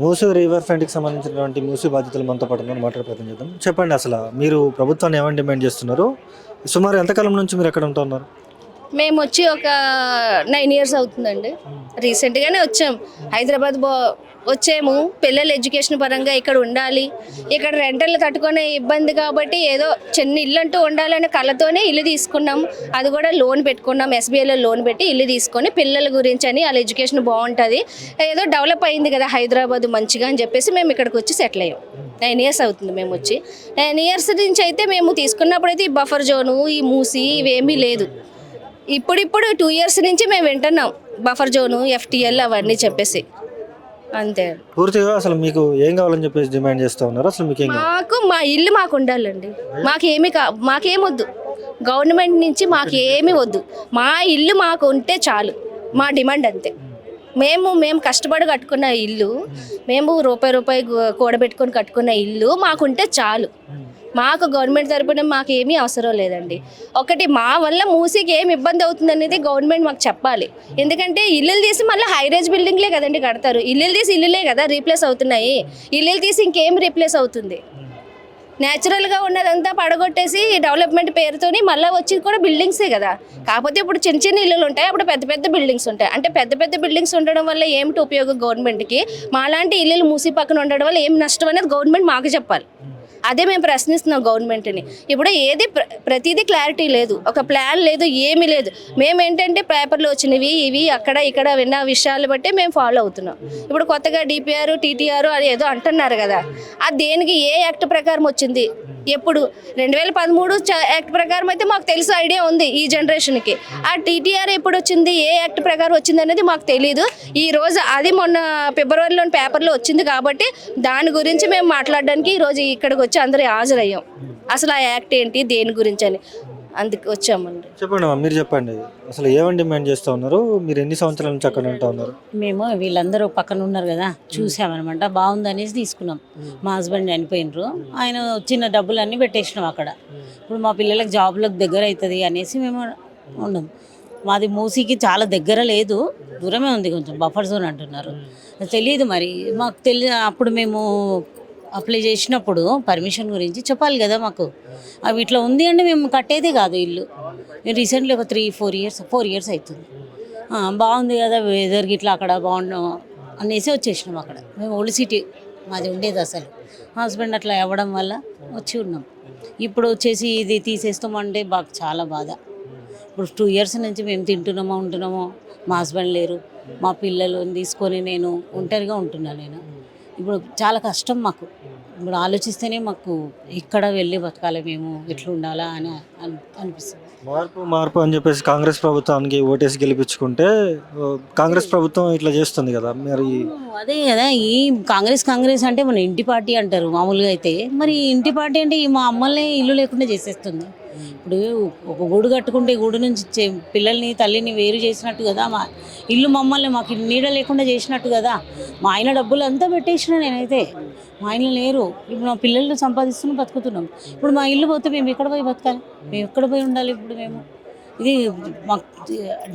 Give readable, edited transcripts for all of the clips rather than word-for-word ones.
Musi river ఫ్రంట్కి సంబంధించినటువంటి మూసీ బాధితులు మనతో పాటు ఉన్నారు, మాట్లాడే ప్రయత్నం చేద్దాం. చెప్పండి, అసలు మీరు ప్రభుత్వాన్ని ఏమని డిమాండ్ చేస్తున్నారు? సుమారు ఎంతకాలం నుంచి మీరు ఎక్కడ ఉంటున్నారు? మేము వచ్చి ఒక 9 years అవుతుందండి. రీసెంట్గానే వచ్చాం. హైదరాబాద్ వచ్చాము. పిల్లల ఎడ్యుకేషన్ పరంగా ఇక్కడ ఉండాలి, ఇక్కడ రెంటలు తట్టుకునే ఇబ్బంది కాబట్టి ఏదో చిన్న ఇల్లు అంటూ ఉండాలనే కళతోనే ఇల్లు తీసుకున్నాం. అది కూడా లోన్ పెట్టుకున్నాం, ఎస్బీఐలో లోన్ పెట్టి ఇల్లు తీసుకొని పిల్లల గురించి అని వాళ్ళ ఎడ్యుకేషన్ బాగుంటుంది, ఏదో డెవలప్ అయింది కదా హైదరాబాద్ మంచిగా అని చెప్పేసి మేము ఇక్కడికి వచ్చి సెటిల్ అయ్యాం. 9 years అవుతుంది మేము వచ్చి. 9 years నుంచి అయితే మేము తీసుకున్నప్పుడైతే ఈ బఫర్ జోను, ఈ మూసి ఇవేమీ లేదు. ఇప్పుడు 2 years నుంచి మేము వింటున్నాం బఫర్ జోను, ఎఫ్టీఎల్ అవన్నీ చెప్పేసి. అంతే. పూర్తిగా అసలు మీకు ఏం కావాలని చెప్పేసి డిమాండ్ చేస్తూ ఉన్నారు? అసలు మీకు మా ఇల్లు మాకు ఉండాలండి. మాకేమొద్దు, గవర్నమెంట్ నుంచి మాకేమీ వద్దు. మా ఇల్లు మాకు ఉంటే చాలు, మా డిమాండ్ అంతే. మేము కష్టపడి కట్టుకున్న ఇల్లు, మేము రూపాయి కూడబెట్టుకొని కట్టుకున్న ఇల్లు మాకుంటే చాలు. మాకు గవర్నమెంట్ తరపున మాకు ఏమీ అవసరం లేదండి. ఒకటి మా వల్ల మూసీకి ఏమి ఇబ్బంది అవుతుంది అనేది గవర్నమెంట్ మాకు చెప్పాలి. ఎందుకంటే ఇల్లులు తీసి మళ్ళీ హైరేజ్ బిల్డింగ్లే కదండి కడతారు. ఇల్లులు తీసి ఇల్లులే కదా రీప్లేస్ అవుతున్నాయి. ఇల్లులు తీసి ఇంకేం రీప్లేస్ అవుతుంది? న్యాచురల్గా ఉన్నదంతా పడగొట్టేసి డెవలప్మెంట్ పేరుతోని మళ్ళీ వచ్చి కూడా బిల్డింగ్సే కదా. కాకపోతే ఇప్పుడు చిన్న చిన్న ఇల్లులు ఉంటాయి, అప్పుడు పెద్ద పెద్ద బిల్డింగ్స్ ఉంటాయి. అంటే పెద్ద పెద్ద బిల్డింగ్స్ ఉండడం వల్ల ఏమిటి ఉపయోగం గవర్నమెంట్కి? మాలాంటి ఇల్లులు మూసి పక్కన ఉండడం వల్ల ఏం నష్టం అనేది గవర్నమెంట్ మాకు చెప్పాలి. అదే మేము ప్రశ్నిస్తున్నాం గవర్నమెంట్ని. ఇప్పుడు ఏది ప్రతిదీ క్లారిటీ లేదు, ఒక ప్లాన్ లేదు, ఏమీ లేదు. మేము ఏంటంటే పేపర్లో వచ్చినవి ఇవి అక్కడ ఇక్కడ విన్న విషయాలు బట్టి మేము ఫాలో అవుతున్నాం. ఇప్పుడు కొత్తగా డిపిఆర్, టీటీఆర్ అది ఏదో అంటున్నారు కదా, అది దేనికి, ఏ యాక్ట్ ప్రకారం వచ్చింది? ఎప్పుడు 2013 యాక్ట్ ప్రకారం అయితే మాకు తెలిసి ఐడియా ఉంది ఈ జనరేషన్కి. ఆ టీటీఆర్ ఎప్పుడు వచ్చింది, ఏ యాక్ట్ ప్రకారం వచ్చింది అనేది మాకు తెలీదు. ఈరోజు అది మొన్న ఫిబ్రవరిలోని పేపర్లో వచ్చింది కాబట్టి దాని గురించి మేము మాట్లాడడానికి ఈరోజు ఇక్కడికి వచ్చి అందరూ హాజరయ్యాం. అసలు ఆ యాక్ట్ ఏంటి, దేని గురించి అని అందుకు వచ్చామండి. చెప్పండి, మీరు చెప్పండి, అసలు ఏమని డిమాండ్ చేస్తూ ఉన్నారు? మీరు ఎన్ని సంవత్సరాల నుంచి అక్కడ ఉంటూ ఉన్నారు? మేము వీళ్ళందరూ పక్కన ఉన్నారు కదా, చూసామన్నమాట. బాగుందనేసి తీసుకున్నాం. మా హస్బెండ్ చనిపోయినరు, ఆయన వచ్చిన డబ్బులన్నీ పెట్టేసినాం అక్కడ. ఇప్పుడు మా పిల్లలకు జాబ్లకు దగ్గర అవుతుంది అనేసి మేము ఉన్నాం. మాది మూసీకి చాలా దగ్గర లేదు, దూరమే ఉంది, కొంచెం బఫర్ జోన్ అంటున్నారు. తెలియదు మరి మాకు అప్పుడు మేము అప్లై చేసినప్పుడు పర్మిషన్ గురించి చెప్పాలి కదా మాకు. అవి ఇట్లా ఉంది అంటే మేము కట్టేదే కాదు ఇల్లు. రీసెంట్లీ ఒక 4 years అవుతుంది. బాగుంది కదా, వెదర్కి ఇట్లా అక్కడ బాగున్నాం అనేసి వచ్చేసినాం. అక్కడ మేము ఓల్డ్ సిటీ మాది ఉండేది. అసలు హస్బెండ్ అట్లా అవ్వడం వల్ల వచ్చి ఉన్నాం. ఇప్పుడు వచ్చేసి ఇది తీసేస్తామంటే మాకు చాలా బాధ. ఇప్పుడు 2 years నుంచి మేము ఉంటున్నామో, మా హస్బెండ్ లేరు, మా పిల్లలను తీసుకొని నేను ఒంటరిగా ఉంటున్నాను. నేను ఇప్పుడు చాలా కష్టం మాకు. ఇప్పుడు ఆలోచిస్తేనే మాకు ఇక్కడ వెళ్ళి బతకాలి, మేము ఎట్లా ఉండాలా అని అనిపిస్తుంది. మార్పు అని చెప్పేసి కాంగ్రెస్ ప్రభుత్వానికి ఓటేసి గెలిపించుకుంటే కాంగ్రెస్ ప్రభుత్వం ఇట్లా చేస్తుంది కదా మరి. అదే కదా, ఈ కాంగ్రెస్ అంటే మన ఇంటి పార్టీ అంటారు మామూలుగా అయితే. మరి ఇంటి పార్టీ అంటే మా అమ్మల్ని ఇల్లు లేకుండా చేసేస్తుంది. ఇప్పుడు ఒక గూడు కట్టుకుంటే గూడు నుంచి పిల్లల్ని తల్లిని వేరు చేసినట్టు కదా, మా ఇల్లు మమ్మల్ని మాకు నీడ లేకుండా చేసినట్టు కదా. మా ఆయన డబ్బులు అంతా పెట్టేసిన నేనైతే, మా ఆయన లేరు. ఇప్పుడు మా పిల్లలు సంపాదిస్తున్నాం, బతుకుతున్నాం. ఇప్పుడు మా ఇల్లు పోతే మేము ఎక్కడ పోయి బతకాలి, మేము ఎక్కడ పోయి ఉండాలి? ఇప్పుడు మేము ఇది మాకు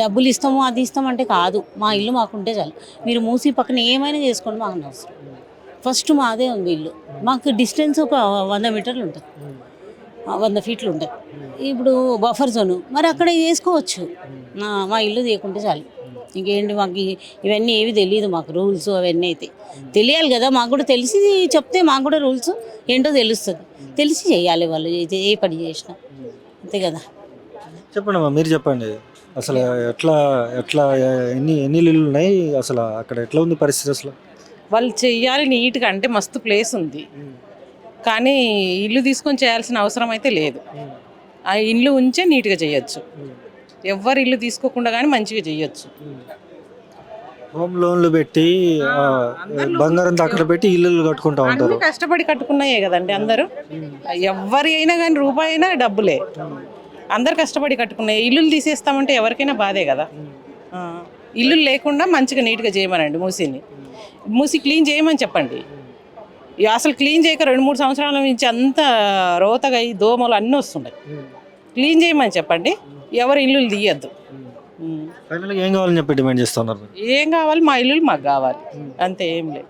డబ్బులు ఇస్తాము, అది ఇస్తామంటే కాదు. మా ఇల్లు మాకుంటే చాలు. మీరు మూసి పక్కన ఏమైనా చేసుకోండి, మాకు అవసరం. ఫస్ట్ మాదే ఉంది ఇల్లు. మాకు డిస్టెన్స్ ఒక 100 మీటర్లు ఉంటుంది, 100 ఫీట్లు ఉంటుంది. ఇప్పుడు బఫర్ జోను మరి అక్కడ చేసుకోవచ్చు. మా ఇల్లు తీయకుంటే చాలు. ఇంకేంటి, మాకు ఇవన్నీ ఏవి తెలియదు. మాకు రూల్స్ అవన్నీ అయితే తెలియాలి కదా. మాకు కూడా తెలిసి చెప్తే మాకు కూడా రూల్స్ ఏంటో తెలుస్తుంది. తెలిసి చేయాలి వాళ్ళు ఏ పని చేసినా, అంతే కదా. చెప్పండి అమ్మా, మీరు చెప్పండి, అసలు ఎట్లా ఎన్ని ఇల్లులు ఉన్నాయి, అసలు అక్కడ ఎట్లా ఉంది పరిస్థితి? అసలు వాళ్ళు చెయ్యాలి నీట్గా, అంటే మస్తు ప్లేస్ ఉంది, కానీ ఇల్లు తీసుకొని చేయాల్సిన అవసరం అయితే లేదు. ఆ ఇల్లు ఉంచే నీట్గా చేయొచ్చు. ఎవరు ఇల్లు తీసుకోకుండా కానీ మంచిగా చేయొచ్చు. హోమ్ లోన్లు పెట్టి బంగారం అక్కడ పెట్టి ఇల్లు కట్టుకుంటా ఉంటారు. కష్టపడి కట్టుకున్నాయే కదండి అందరూ. ఎవరి అయినా కానీ రూపాయి అయినా డబ్బులే. అందరు కష్టపడి కట్టుకున్నాయి. ఇల్లులు తీసేస్తామంటే ఎవరికైనా బాధే కదా. ఇల్లు లేకుండా మంచిగా నీట్గా చేయమనండి. మూసి క్లీన్ చేయమని చెప్పండి. అసలు క్లీన్ చేయక 2-3 సంవత్సరాల నుంచి అంత రోతగా ఈ దోమలు అన్నీ వస్తున్నాయి. క్లీన్ చేయమని చెప్పండి. ఎవరు ఇల్లు తీయద్దు. ఏం కావాలని చెప్పి డిమాండ్ చేస్తున్నారు? ఏం కావాలి, మా ఇల్లు మాకు కావాలి, అంతే, ఏం లేదు.